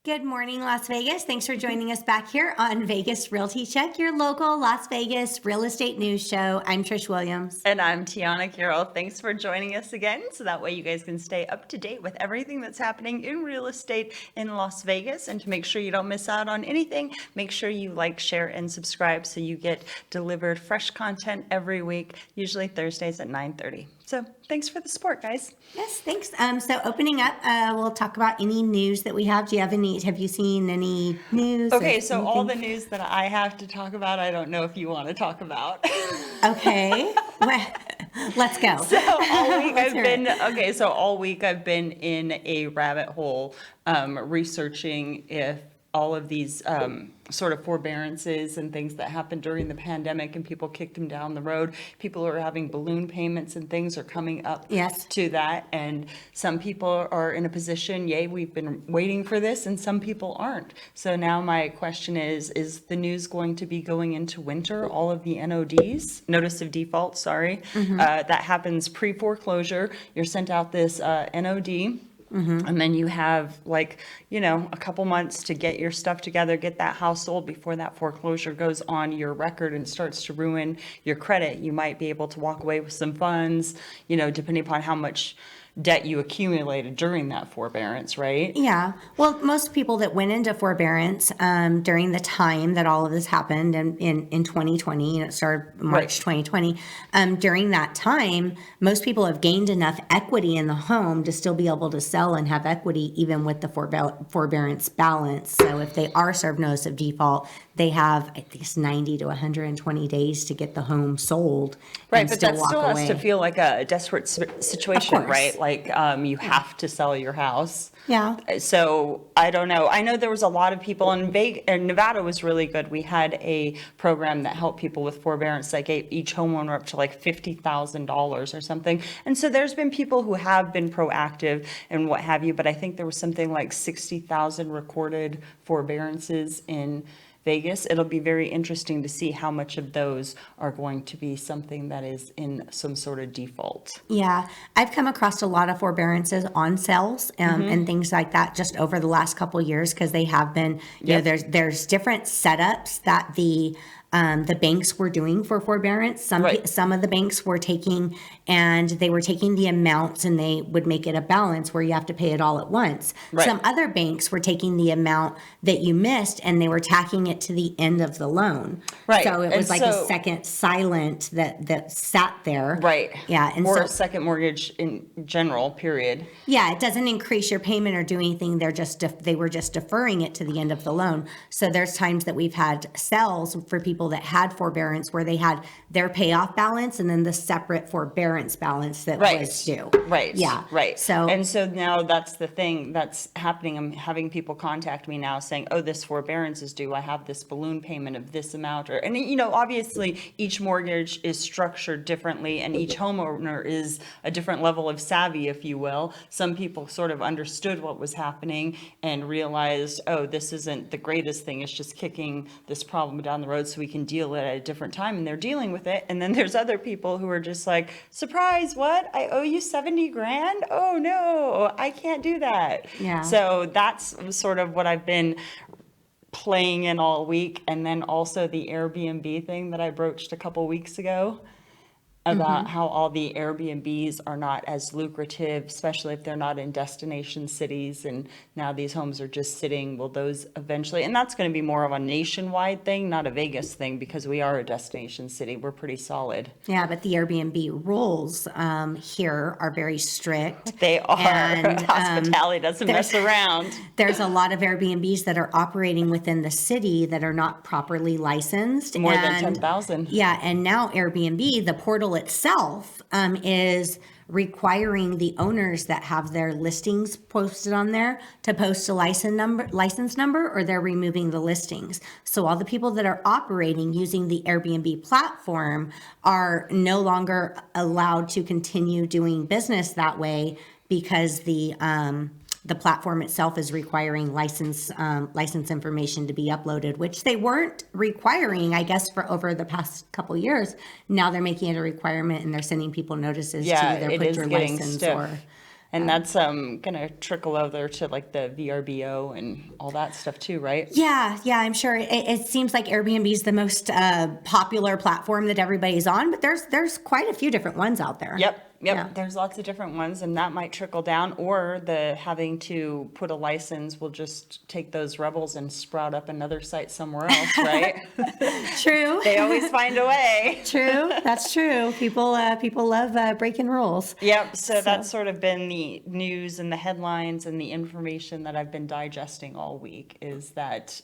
Good morning, Las Vegas. Thanks for joining us back here on Vegas Realty Check, your local Las Vegas real estate news show. I'm Trish Williams. And I'm Tiana Carroll. Thanks for joining us again. So that way you guys can stay up to date with everything that's happening in real estate in Las Vegas. And to make sure you don't miss out on anything, make sure you like, share, and subscribe so you get delivered fresh content every week, usually Thursdays at 9:30. So thanks for the support, guys. Yes, thanks. So opening up, we'll talk about any news that we have. Have you seen any news? Okay, so all the news that I have to talk about, I don't know if you want to talk about. Okay, let's go. So all week I've been in a rabbit hole researching if all of these sort of forbearances and things that happened during the pandemic and people kicked them down the road. People who are having balloon payments and things are coming up to that. And some people are in a position, yay, we've been waiting for this, and some people aren't. So now my question is the news going to be going into winter, all of the NODs, notice of default, that happens pre-foreclosure. You're sent out this NOD. And then you have a couple months to get your stuff together, get that house sold before that foreclosure goes on your record and starts to ruin your credit. You might be able to walk away with some funds, depending upon how much debt you accumulated during that forbearance, right? Yeah. Well, most people that went into forbearance during the time that all of this happened in 2020, and it started March 2020, during that time, most people have gained enough equity in the home to still be able to sell and have equity even with the forbearance balance. So if they are served notice of default, they have, I think, 90 to 120 days to get the home sold. Right, but that still has to feel like a desperate situation, right? Like you have to sell your house. Yeah. So I don't know. I know there was a lot of people in Vegas, and Nevada was really good. We had a program that helped people with forbearance that gave each homeowner up to like $50,000 or something. And so there's been people who have been proactive and what have you, but I think there was something like 60,000 recorded forbearances in Vegas. It'll be very interesting to see how much of those are going to be something that is in some sort of default. Yeah, I've come across a lot of forbearances on sales and things like that just over the last couple of years, because they have been, there's different setups that the banks were doing for forbearance. Some of the banks were taking the amounts and they would make it a balance where you have to pay it all at once. Right. Some other banks were taking the amount that you missed and they were tacking it to the end of the loan. Right. So it was a second silent that sat there. Right. Yeah. And a second mortgage in general, period. Yeah, it doesn't increase your payment or do anything. They were just deferring it to the end of the loan. So there's times that we've had sales for people that had forbearance where they had their payoff balance and then the separate forbearance balance that was due. Right. Yeah. Right. So now that's the thing that's happening. I'm having people contact me now saying, oh, this forbearance is due. I have this balloon payment of this amount. And obviously each mortgage is structured differently and each homeowner is a different level of savvy, if you will. Some people sort of understood what was happening and realized, oh, this isn't the greatest thing. It's just kicking this problem down the road so we can deal it at a different time, and they're dealing with it. And then there's other people who are just like, surprise, what? I owe you 70 grand? Oh no, I can't do that. Yeah. So that's sort of what I've been playing in all week. And then also the Airbnb thing that I broached a couple weeks ago about how all the Airbnbs are not as lucrative, especially if they're not in destination cities. And now these homes are just sitting. Will those eventually, and that's going to be more of a nationwide thing, not a Vegas thing, because we are a destination city. We're pretty solid. Yeah, but the Airbnb rules here are very strict. They are. And hospitality doesn't mess around. There's a lot of Airbnbs that are operating within the city that are not properly licensed. More than 10,000. Yeah, and now Airbnb, the portal itself, is requiring the owners that have their listings posted on there to post a license number, or they're removing the listings. So all the people that are operating using the Airbnb platform are no longer allowed to continue doing business that way because the platform itself is requiring license information to be uploaded, which they weren't requiring, I guess, for over the past couple of years. Now they're making it a requirement and they're sending people notices to either put your license And that's going to trickle over to like the VRBO and all that stuff too, right? Yeah, I'm sure. It seems like Airbnb is the most popular platform that everybody's on, but there's quite a few different ones out there. Yep. Yeah. There's lots of different ones, and that might trickle down, or the having to put a license will just take those rebels and sprout up another site somewhere else, right? True. They always find a way. True. That's true. People love breaking rules. Yep. So that's sort of been the news and the headlines and the information that I've been digesting all week, is that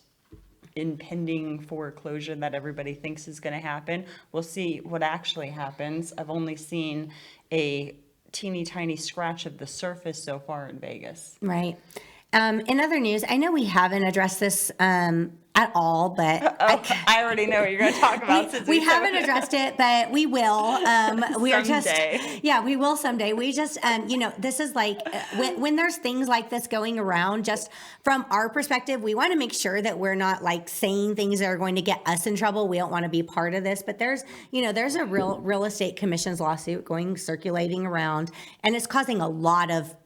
impending foreclosure that everybody thinks is going to happen. We'll see what actually happens. I've only seen a teeny tiny scratch of the surface so far in Vegas. Right. In other news, I know we haven't addressed this at all, but I already know what you're going to talk about. we haven't addressed it, but we will. We are just, Someday. yeah, we will someday. We just, this is like when there's things like this going around, just from our perspective, we want to make sure that we're not like saying things that are going to get us in trouble. We don't want to be part of this, but there's a real estate commission's lawsuit circulating around, and it's causing a lot of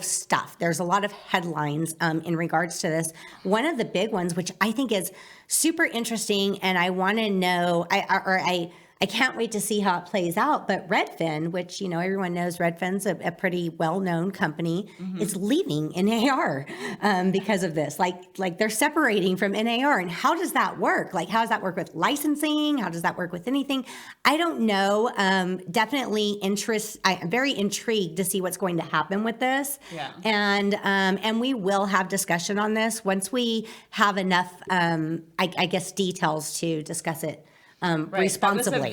stuff. There's a lot of headlines in regards to this. One of the big ones, which I think is super interesting, and I want to know, I can't wait to see how it plays out, but Redfin, which, everyone knows Redfin's a pretty well-known company, is leaving NAR because of this. Like they're separating from NAR. And how does that work? Like, how does that work with licensing? How does that work with anything? I don't know. Definitely I'm very intrigued to see what's going to happen with this. Yeah. And we will have discussion on this once we have enough, I guess, details to discuss it. Responsibly.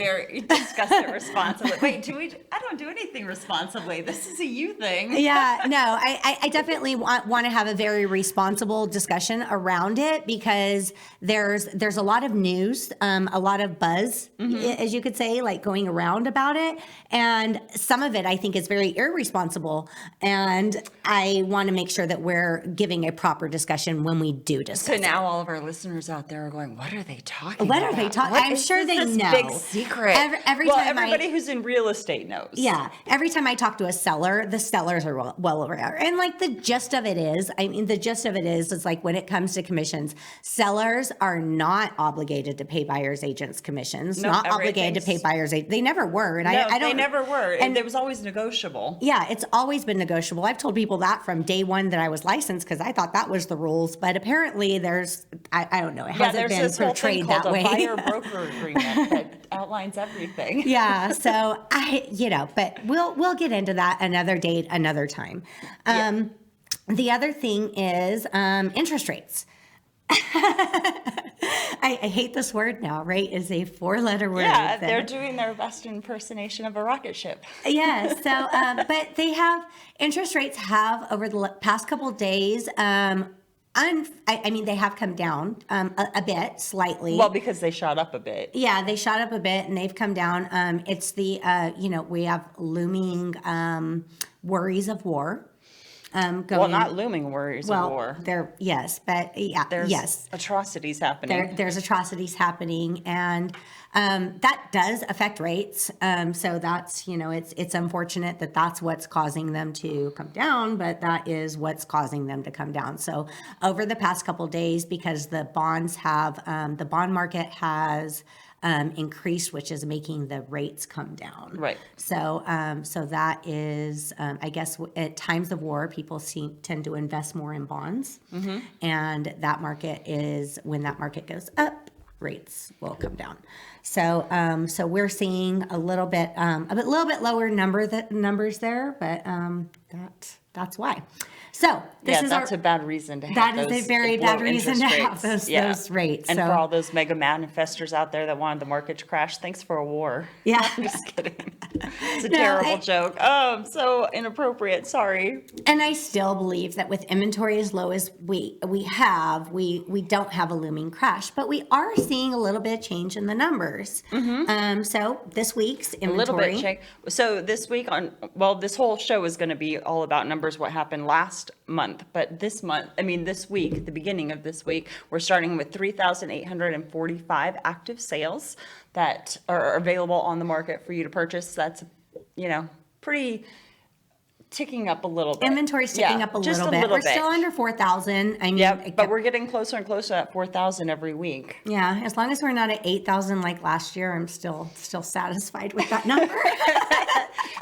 Discuss it responsibly. Wait, I don't do anything responsibly. This is a you thing. Yeah, no, I definitely want to have a very responsible discussion around it, because there's a lot of news, a lot of buzz, as you could say, like going around about it. And some of it I think is very irresponsible. And I want to make sure that we're giving a proper discussion when we do discuss So now all of our listeners out there are going, what are they talking What about? are they talking? I'm sure they This know. big secret. Everybody who's in real estate knows. Yeah. Every time I talk to a seller, the sellers are well aware. And like the gist of it is, it's like when it comes to commissions, sellers are not obligated to pay buyer's agents commissions, not obligated to pay buyer's agents. They never were. And they never were. And it was always negotiable. Yeah, it's always been negotiable. I've told people that from day one that I was licensed, because I thought that was the rules. But apparently I don't know. It hasn't been portrayed that way. There's a buyer-broker agreement that outlines everything. Yeah. So but we'll get into that another date, another time. The other thing is interest rates. I hate this word now, right? It's a 4-letter word. Yeah, they're doing their best impersonation of a rocket ship. Yeah. So, but interest rates have over the past couple of days. They have come down a bit, slightly. Well, because they shot up a bit. Yeah, they shot up a bit and they've come down. It's the, we have looming worries of war. Well, not looming worries of war. There's atrocities happening. There's atrocities happening, and that does affect rates. So that's, it's unfortunate that that's what's causing them to come down, but that is what's causing them to come down. So over the past couple of days, because the bonds have, the bond market has increased, which is making the rates come down. Right. So, so that is, I guess, at times of war, people tend to invest more in bonds, and that market is when that market goes up, rates will come down. So, so we're seeing a little bit lower numbers there, but that's why. So that's a bad reason to have that those. That is a very bad reason to have those rates. And for all those mega manifestors out there that wanted the market to crash, thanks for a war. Yeah. I'm just kidding. It's a terrible joke. Oh, so inappropriate. Sorry. And I still believe that with inventory as low as we don't have a looming crash, but we are seeing a little bit of change in the numbers. So this week's inventory. A little bit change. So this week this whole show is going to be all about numbers, what happened last month, but this week, the beginning of this week, we're starting with 3,845 active sales that are available on the market for you to purchase. That's, pretty ticking up a little bit. Inventory's ticking Yeah, up a just little a bit. little We're still under 4,000. I mean, Yep, but we're getting closer and closer at 4,000 every week. yeah, as long as we're not at 8,000 like last year, I'm still satisfied with that number.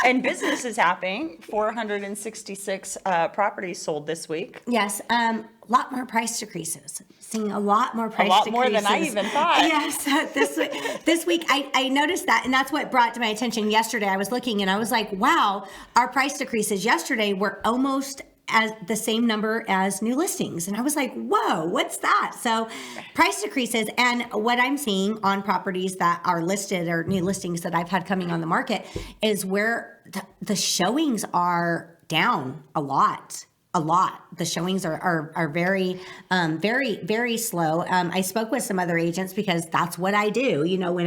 And business is happening. 466 properties sold this week. Yes, a lot more price decreases. Seeing a lot more price lot decreases. more than I even thought. Yes, this week I noticed that, and that's what brought to my attention yesterday. I was looking and I was like, wow, our price decreases yesterday were almost as the same number as new listings. And I was like, whoa, what's that? So price decreases, and what I'm seeing on properties that are listed or new listings that I've had coming on the market is where the showings are down a lot. The showings are very, very slow. I spoke with some other agents because that's what I do. You know,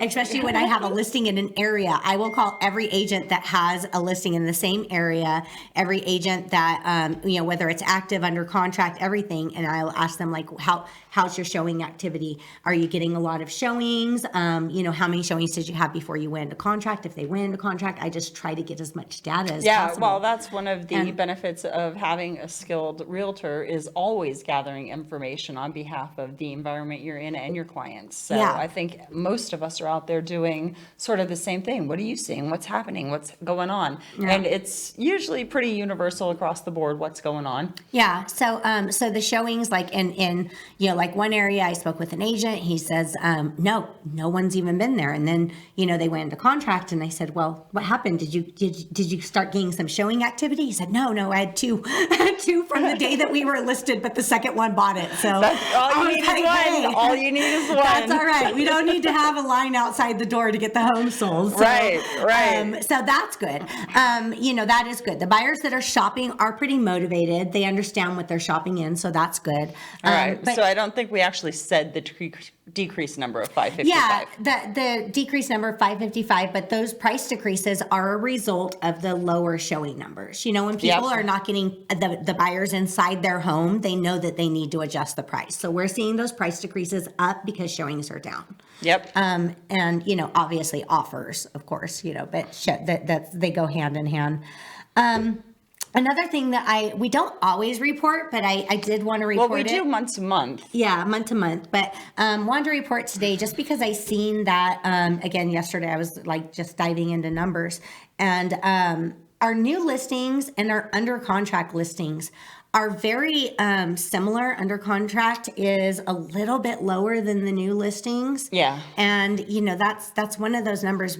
especially when I have a listing in an area, I will call every agent that has a listing in the same area, every agent that, whether it's active, under contract, everything. And I'll ask them like, how's your showing activity? Are you getting a lot of showings? How many showings did you have before you went into contract? If they went into contract, I just try to get as much data as possible. Well, that's one of the benefits of having a skilled realtor is always gathering information on behalf of the environment you're in and your clients. So Yeah. I think most of us are out there doing sort of the same thing. What are you seeing? What's happening? What's going on? Yeah. And it's usually pretty universal across the board what's going on. Yeah. So the showings, like in like one area, I spoke with an agent. He says, no one's even been there. And then they went into contract, and I said, well, what happened? Did you start getting some showing activity? He said, no, I had two from the day that we were listed, but the second one bought it. So All you need is one. All you need is one. That's all right. We don't need to have a line outside the door to get the home sold. So, Right. So that's good. That is good. The buyers that are shopping are pretty motivated. They understand what they're shopping in, so that's good. All right. So I don't think we actually said the decrease number of 555. Yeah, the decrease number of 555, but those price decreases are a result of the lower showing numbers. When people are not getting the buyers inside their home, they know that they need to adjust the price. So we're seeing those price decreases up because showings are down. Yep. And obviously offers, of course, but that they go hand in hand. Another thing that we don't always report, but I did want to report it. Well, we do month to month. Yeah, month to month. But wanted to report today just because I seen that, again, yesterday I was like just diving into numbers. And our new listings and our under contract listings are very similar. Under contract is a little bit lower than the new listings. Yeah. And, that's one of those numbers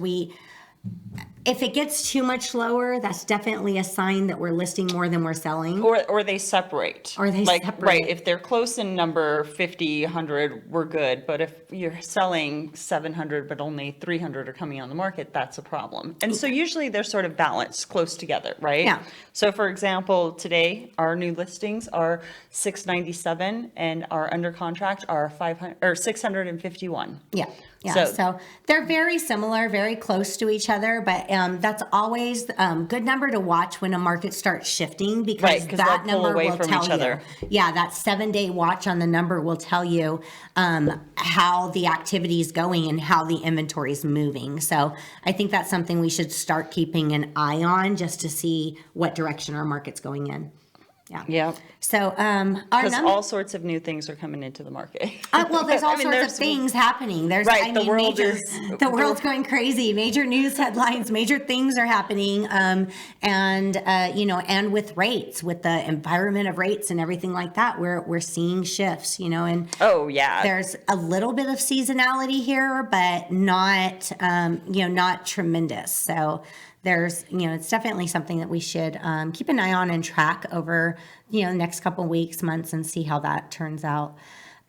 if it gets too much lower, that's definitely a sign that we're listing more than we're selling. Or they separate. Separate. Right, if they're close in number, 50, 100, we're good. But if you're selling 700, but only 300 are coming on the market, that's a problem. And so usually they're sort of balanced, close together, right? Yeah. So for example, today, our new listings are 697 and our under contract are 651. Yeah. Yeah, so they're very similar, very close to each other, but that's always a good number to watch when a market starts shifting because that number will tell you. Yeah, that 7-day watch on the number will tell you how the activity is going and how the inventory is moving. So I think that's something we should start keeping an eye on just to see what direction our market's going in. Yeah. So because all sorts of new things are coming into the market. There's all sorts of things happening. The world's going crazy. Major news headlines, major things are happening, and with rates, with the environment of rates and everything like that, we're seeing shifts. And there's a little bit of seasonality here, but not not tremendous. So there's, it's definitely something that we should keep an eye on and track over, the next couple of weeks, months, and see how that turns out.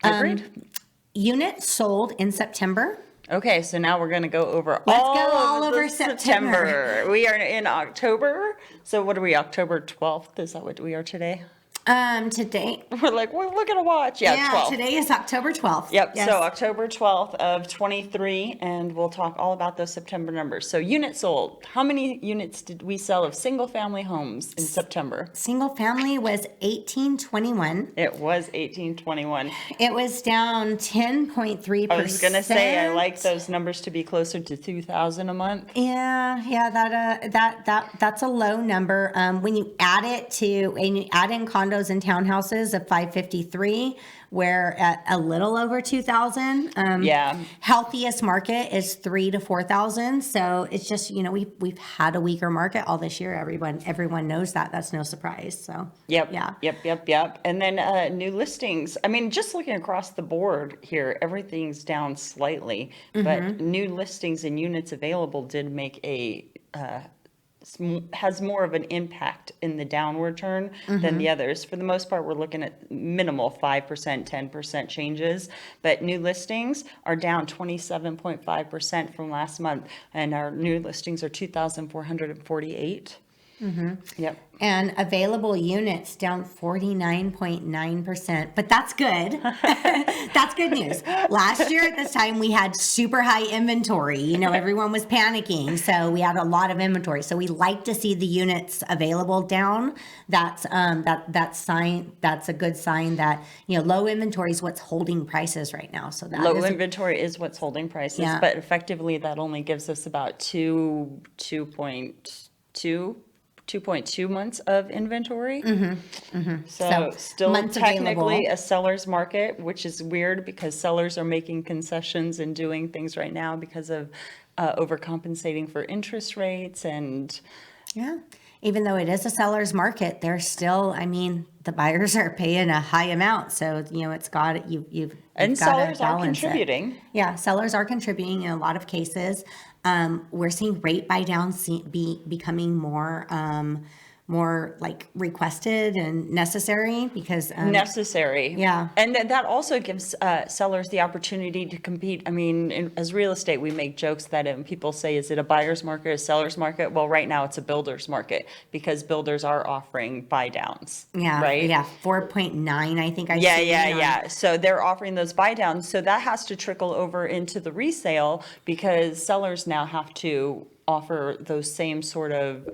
Agreed. Units sold in September. Okay, so now we're going to go over all over September. We are in October. So what are we, October 12th? Is that what we are today? Today, We're like, well, look at a watch. Yeah, 12. today is October 12th. Yep, Yes. so October 12th of 23, and we'll talk all about those September numbers. So units sold. How many units did we sell of single-family homes in September? Single family was 1821. It was 1821. It was down 10.3%. I was going to say, I like those numbers to be closer to 2,000 a month. Yeah, that's a low number. When you add in condos and townhouses of 553, we're at a little over 2,000. Yeah. Healthiest market is 3,000 to 4,000. So it's just, we've had a weaker market all this year. Everyone knows that. That's no surprise. So Yep. yeah. Yep. And then new listings. I mean, just looking across the board here, everything's down slightly, but new listings and units available did make has more of an impact in the downward turn than the others. For the most part, we're looking at minimal 5%, 10% changes, but new listings are down 27.5% from last month, and our new listings are 2,448. Yep. And available units down 49.9%, but that's good. That's good news. Last year at this time, we had super high inventory. Everyone was panicking, so we had a lot of inventory. So we like to see the units available down. That's a good sign that low inventory is what's holding prices right now. So that Low inventory is what's holding prices, Yeah. but effectively that only gives us about 2.2 months of inventory. So still months technically available. a seller's market, which is weird because sellers are making concessions and doing things right now because of overcompensating for interest rates and Yeah. Even though it is a seller's market, there's still, the buyers are paying a high amount. So, it's got, you've and got to sellers are balance it. contributing. Yeah, sellers are contributing in a lot of cases. We're seeing rate buy downs becoming more like requested and necessary because Necessary. Yeah. And that also gives sellers the opportunity to compete. I mean, as real estate, we make jokes that people say, is it a buyer's market, a seller's market? Well, right now it's a builder's market because builders are offering buy downs. Yeah, Right? yeah, 4.9, I think I Yeah, see. yeah. So they're offering those buy downs. So that has to trickle over into the resale because sellers now have to offer those same sort of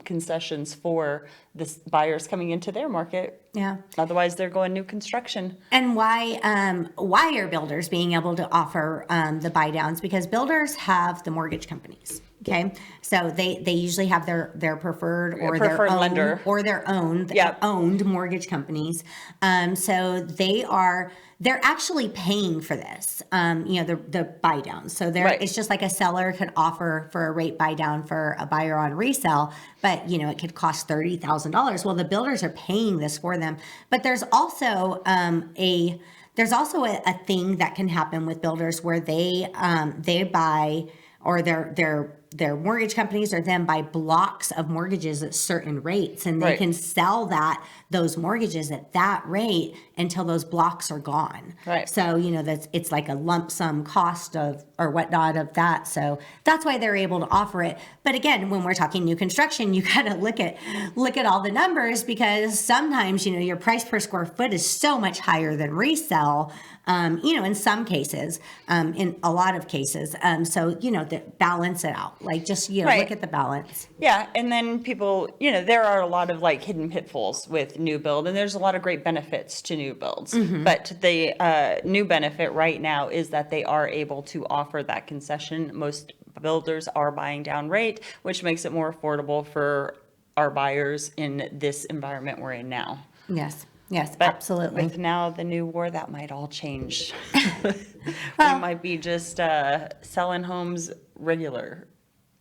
concessions for the buyers coming into their market. Yeah. Otherwise, they're going new construction. And why are builders being able to offer the buy downs? Because builders have the mortgage companies. Okay, so they usually have their preferred or their Preferred own lender. or their own Yep. owned mortgage companies. So they're actually paying for this. The buy down. So Right. it's just like a seller could offer for a rate buy down for a buyer on resale, but it could cost $30,000. Well, the builders are paying this for them. But there's also a thing that can happen with builders where they buy, or their mortgage companies or them buy blocks of mortgages at certain rates, and they Right. can sell those mortgages at that rate until those blocks are gone. Right. So it's like a lump sum cost of or whatnot of that. So that's why they're able to offer it. But again, when we're talking new construction, you got to look at all the numbers, because sometimes your price per square foot is so much higher than resale. In some cases, in a lot of cases. So, balance it out. Like just, Right. look at the balance. Yeah, and then people, there are a lot of like hidden pitfalls with new build, and there's a lot of great benefits to new builds. But the new benefit right now is that they are able to offer that concession. Most builders are buying down rate, which makes it more affordable for our buyers in this environment we're in now. Yes, But absolutely. with now the new war, that might all change. Well- We might be just selling homes regular,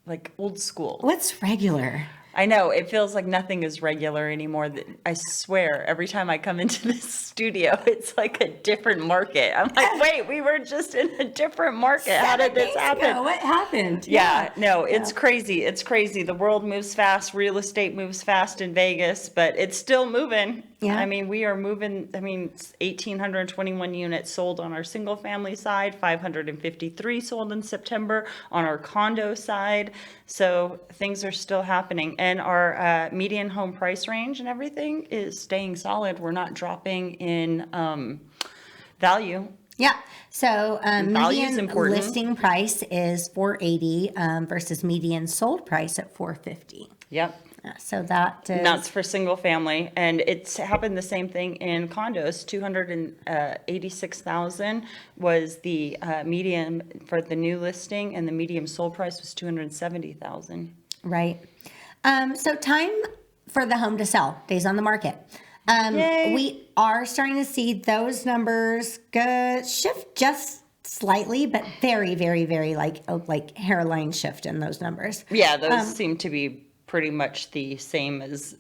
like old school. What's regular? I know, it feels like nothing is regular anymore. I swear, every time I come into this studio, it's like a different market. I'm like, wait, we were just in a different market. How did this 7 days happen? ago, what happened? Yeah, no, it's crazy. It's crazy. The world moves fast. Real estate moves fast in Vegas, but it's still moving. Yeah. I mean, we are moving, 1,821 units sold on our single family side, 553 sold in September on our condo side. So things are still happening. And our median home price range and everything is staying solid. We're not dropping in value. Yeah. So Value's median important. listing price is 480 versus median sold price at 450. Yep. So that is, That's for single family, and it's happened the same thing in condos. 286,000 was the median for the new listing, and the median sold price was 270,000. right. So time for the home to sell, days on the market. Yay. We are starting to see those numbers shift just slightly, but very, very, very like hairline shift in those numbers. Yeah, those seem to be pretty much the same as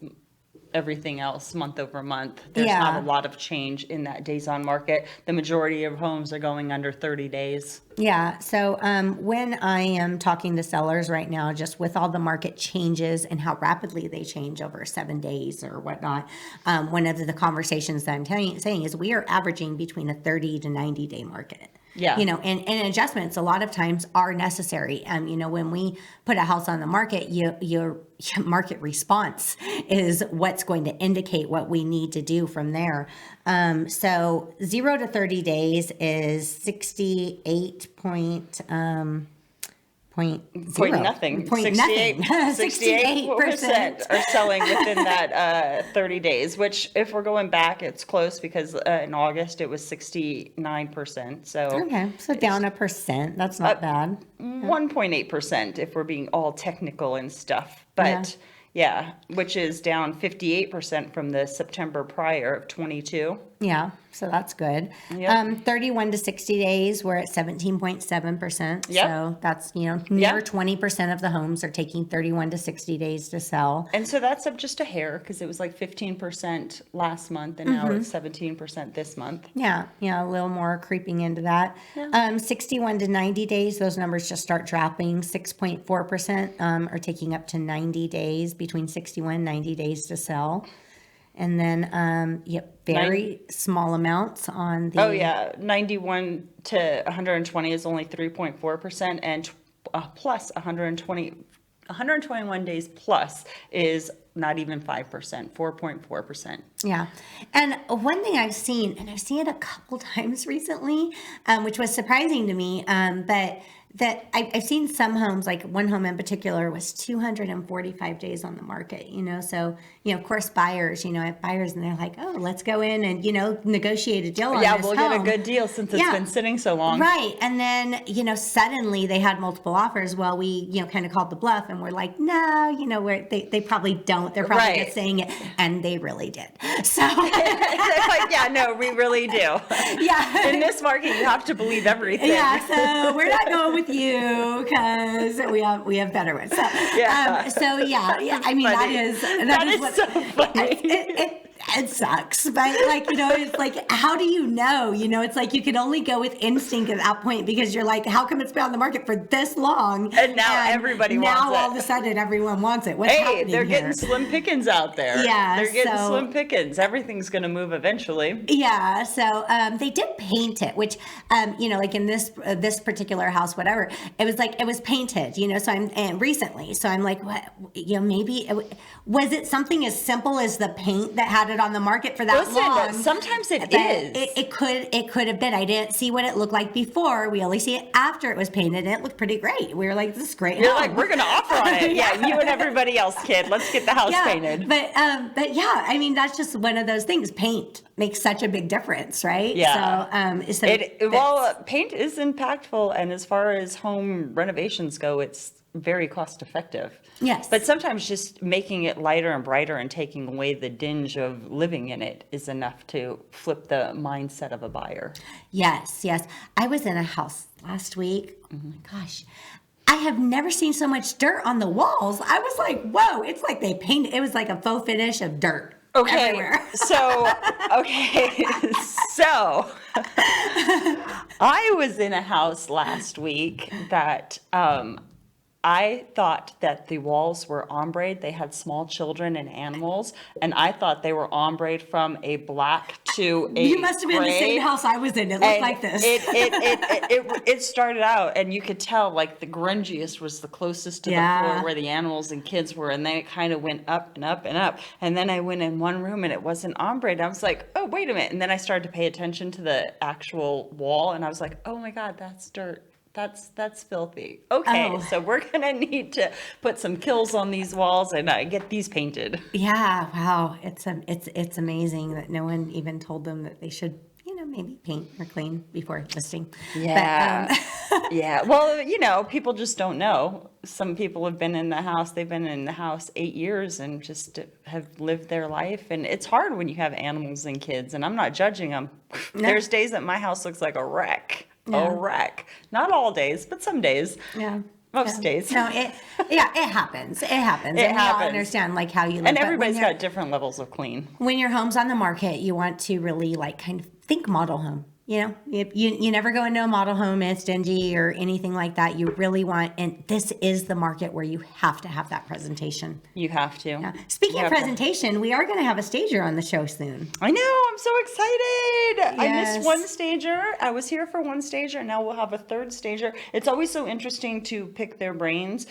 everything else month over month. There's not a lot of change in that days on market. The majority of homes are going under 30 days. Yeah. So when I am talking to sellers right now, just with all the market changes and how rapidly they change over 7 days or whatnot, one of the conversations that I'm saying is we are averaging between a 30 to 90 day market. Yeah. You know, and adjustments a lot of times are necessary. You know, when we put a house on the market, your market response is what's going to indicate what we need to do from there. So 0 to 30 days is 68 point nothing. 68% are selling within that 30 days, which if we're going back, it's close because in August it was 69%. So Okay, so down 1%. That's not bad. 1.8% if we're being all technical and stuff. But yeah, which is down 58% from the September prior of 22. Yeah, so that's good. Yep. 31 to 60 days, we're at 17.7%. Yep. So that's, near 20% of the homes are taking 31 to 60 days to sell. And so that's up just a hair because it was like 15% last month and now it's 17% this month. Yeah, a little more creeping into that. 61 to 90 days, those numbers just start dropping. 6.4% are taking up to 90 days, between 61 and 90 days to sell. And then, very small amounts on the... 91 to 120 is only 3.4%, and plus 121 days plus is not even 5%, 4.4%. Yeah. And one thing I've seen, and I've seen it a couple times recently, which was surprising to me, but that I've seen some homes, like one home in particular was 245 days on the market, so, of course, buyers, I have buyers and they're like, oh, let's go in and, negotiate a deal on this home. Yeah, we'll get a good deal since it's been sitting so long. Right. And then, suddenly they had multiple offers. Well, we, kind of called the bluff and we're like, no, they probably don't. They're probably just saying it. And they really did. So like, yeah, no, we really do. Yeah. In this market, you have to believe everything. Yeah. So we're not going with you because we have better ones. So, I mean, funny. that is so funny. It sucks, but it's like, how do you know? It's like you can only go with instinct at that point because you're like, how come it's been on the market for this long? And now everybody wants it. Now all of a sudden everyone wants it. What's happening they're here? getting slim pickings out there. Yeah, they're getting slim pickings. Everything's going to move eventually. Yeah, so they did paint it, which like in this particular house, whatever, it was painted, so recently, so I'm like, what, maybe was it something as simple as the paint that had it on the market for that long? Sometimes it is. It could have been. I didn't see what it looked like before. We only see it after it was painted, and it looked pretty great. We were like, this is great. You're like, we're going to offer on it. Yeah, you and everybody else, kid. Let's get the house painted. But yeah, I mean, that's just one of those things. Paint makes such a big difference, right? Yeah. So paint is impactful, and as far as home renovations go, it's very cost effective. Yes. But sometimes just making it lighter and brighter and taking away the dinge of living in it is enough to flip the mindset of a buyer. Yes. I was in a house last week. Oh my gosh. I have never seen so much dirt on the walls. I was like, whoa, it's like they painted, it was like a faux finish of dirt. Okay, everywhere. so I was in a house last week that I thought that the walls were ombre. They had small children and animals, and I thought they were ombre from a black to a You must have been in the same gray. house I was in. It looked like this. It started out, and you could tell like the grungiest was the closest to the floor where the animals and kids were, and then it kind of went up and up and up. And then I went in one room and it wasn't ombre, and I was like, oh, wait a minute. And then I started to pay attention to the actual wall, and I was like, oh my God, that's dirt. That's filthy. Okay, so we're gonna need to put some kills on these walls and get these painted. Yeah, wow. It's amazing that no one even told them that they should, maybe paint or clean before listing. Yeah. Yeah. Well, people just don't know. Some people have been in the house, they've been in the house 8 years and just have lived their life. And it's hard when you have animals and kids, and I'm not judging them. No. There's days that my house looks like a wreck. Yeah. A wreck. Not all days, but some days. Yeah. Most days. No, it happens. It happens. It and happens. We all understand like how you live. And everybody's got different levels of clean. When your home's on the market, you want to really like kind of think model home. You never go into a model home and it's dingy or anything like that. You really want, and this is the market where you have to have that presentation. You have to. Yeah. Speaking of presentation, we are going to have a stager on the show soon. I know. I'm so excited. Yes. I missed one stager. I was here for one stager, and now we'll have a third stager. It's always so interesting to pick their brains.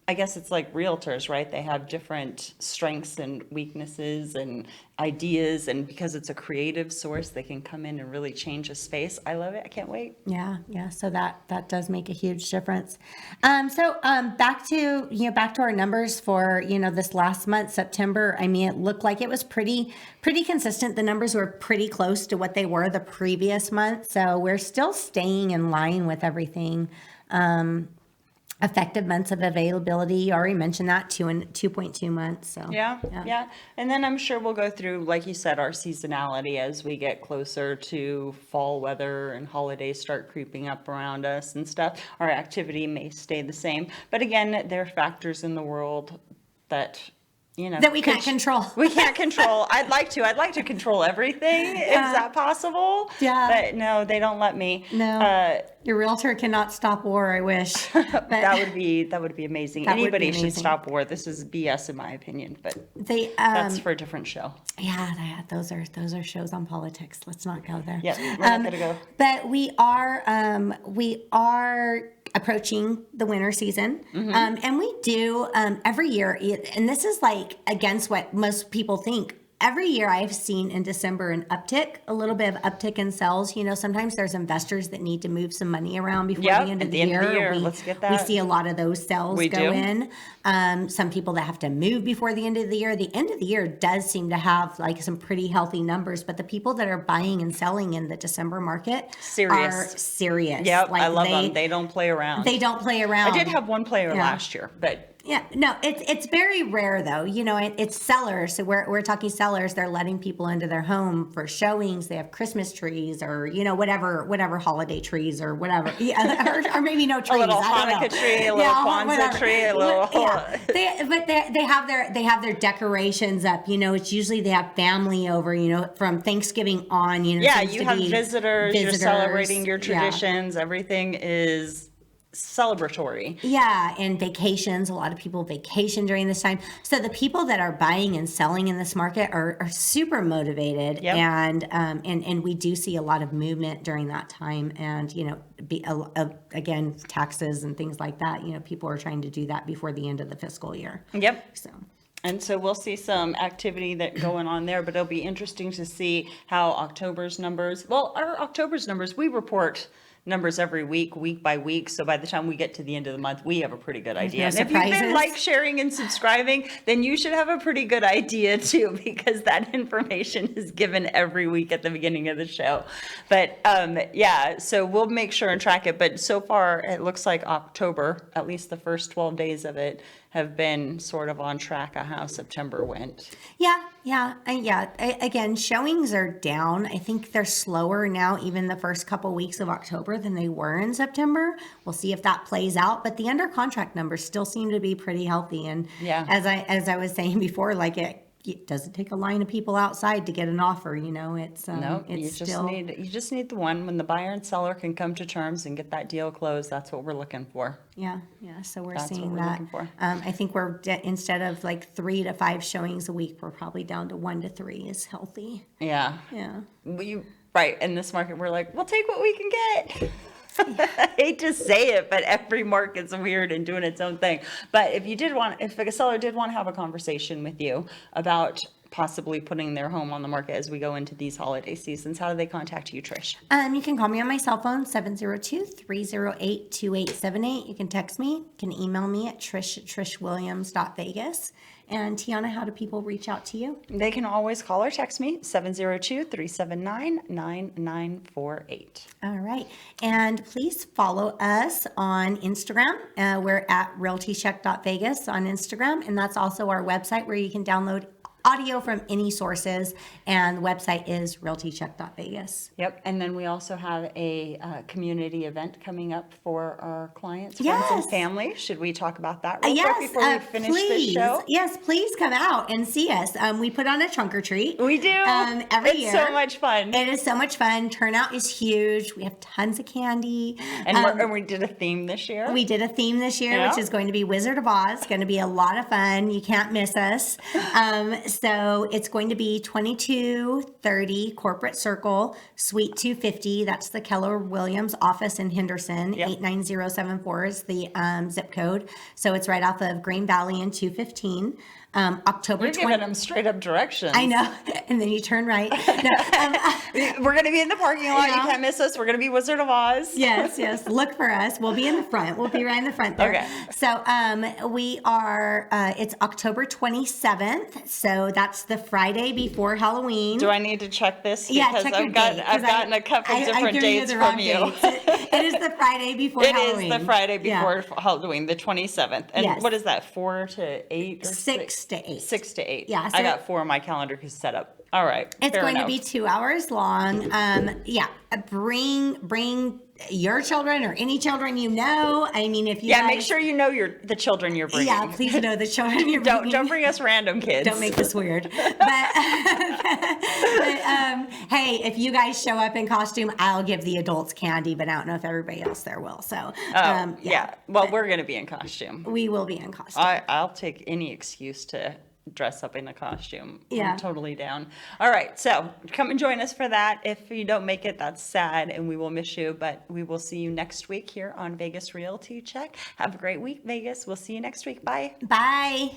I guess it's like realtors, right? They have different strengths and weaknesses and ideas, and because it's a creative source, they can come in and really change a space. I love it. I can't wait. Yeah. So that does make a huge difference. Back to our numbers for this last month, September. I mean, it looked like it was pretty consistent. The numbers were pretty close to what they were the previous month, so we're still staying in line with everything. Effective months of availability, you already mentioned that, 2.2 months. So yeah. And then I'm sure we'll go through, like you said, our seasonality as we get closer to fall weather and holidays start creeping up around us and stuff. Our activity may stay the same, but again, there are factors in the world that that we can't control. We can't control. I'd like to control everything. Is that possible? Yeah. But no, they don't let me. No. Your realtor cannot stop war, I wish. But that would be amazing. Anybody should stop war. This is BS in my opinion, but that's for a different show. Yeah, those are shows on politics. Let's not go there. Yeah, we're not gonna go. But we are approaching the winter season. And we do every year, and this is like against what most people think. Every year I've seen in December a little bit of uptick in sales. Sometimes there's investors that need to move some money around before the end of the year. Let's get that. We see a lot of those sales go in. Some people that have to move before the end of the year. The end of the year does seem to have like some pretty healthy numbers, but the people that are buying and selling in the December market are serious. Yep, I love them. They don't play around. I did have one player last year, but yeah, no, it's very rare though. It's sellers. So we're talking sellers. They're letting people into their home for showings. They have Christmas trees or whatever holiday trees or whatever. Yeah, or maybe no trees. A little Hanukkah tree, a little Kwanzaa tree, a little. Yeah. They have their decorations up. It's usually they have family over. From Thanksgiving on. Yeah, you have visitors. You're celebrating your traditions. Yeah. Everything is celebratory. Yeah, and vacations. A lot of people vacation during this time. So the people that are buying and selling in this market are super motivated. Yep. And we do see a lot of movement during that time. And again, taxes and things like that. People are trying to do that before the end of the fiscal year. Yep. And so we'll see some activity going on there, but it'll be interesting to see how October's numbers. Well, our October's numbers, we report numbers every week by week. So by the time we get to the end of the month, we have a pretty good idea. And if you've been sharing and subscribing, then you should have a pretty good idea too, because that information is given every week at the beginning of the show. But so we'll make sure and track it. But so far, it looks like October, at least the first 12 days of it, have been sort of on track of how September went. Yeah. Again, showings are down. I think they're slower now, even the first couple weeks of October than they were in September. We'll see if that plays out. But the under contract numbers still seem to be pretty healthy. And as I was saying before, like it doesn't take a line of people outside to get an offer. It's No, it's you just need the one when the buyer and seller can come to terms and get that deal closed. That's what we're looking for. yeah. So we're That's what seeing we're that. looking for. I think instead of like 3 to 5 showings a week, we're probably down to 1 to 3 is healthy. Yeah. Yeah. Right. In this market, we're like, we'll take what we can get. I hate to say it, but every market's weird and doing its own thing. But if a seller did want to have a conversation with you about possibly putting their home on the market as we go into these holiday seasons, how do they contact you, Trish? You can call me on my cell phone, 702-308-2878. You can text me. You can email me at trish@trishwilliams.vegas. And Tiana, how do people reach out to you? They can always call or text me, 702-379-9948. All right. And please follow us on Instagram. We're at realtycheck.vegas on Instagram. And that's also our website where you can download audio from any sources. And the website is realtycheck.vegas. Yep. And then we also have a community event coming up for our clients, friends, and family. Should we talk about that real quick before we finish this show? Yes, please come out and see us. We put on a trunk or treat. We do. Every year. It's so much fun. It is so much fun. Turnout is huge. We have tons of candy. And we did a theme this year. We did a theme this year, which is going to be Wizard of Oz. It's going to be a lot of fun. You can't miss us. So it's going to be 2230 Corporate Circle, Suite 250. That's the Keller Williams office in Henderson. 89074 is the zip code. So it's right off of Green Valley and 215. October You're giving them straight up directions. I know. And then you turn right. No, we're going to be in the parking lot. You can't miss us. We're going to be Wizard of Oz. Yes. Look for us. We'll be in the front. We'll be right in the front there. Okay. So we are, it's October 27th. So that's the Friday before Halloween. Do I need to check this? Yeah, Because check your date. I've gotten a couple different dates from you. It is the Friday before Halloween. It is the Friday before Halloween, the 27th. And what is that, 4 to 8? Or 6 to 8. 6 to 8. Yeah. So I got 4 on my calendar set up. All right. It's going to be 2 hours long. Bring your children or any children you know. I mean, if you make sure you know the children you're bringing. Yeah, please know the children you're bringing. Don't bring us random kids. Don't make this weird. But hey, if you guys show up in costume, I'll give the adults candy, but I don't know if everybody else there will. So, Well, we're going to be in costume. We will be in costume. I'll take any excuse to dress up in a costume. Yeah. I'm totally down. All right. So come and join us for that. If you don't make it, that's sad and we will miss you, but we will see you next week here on Vegas Realty Check. Have a great week, Vegas. We'll see you next week. Bye. Bye.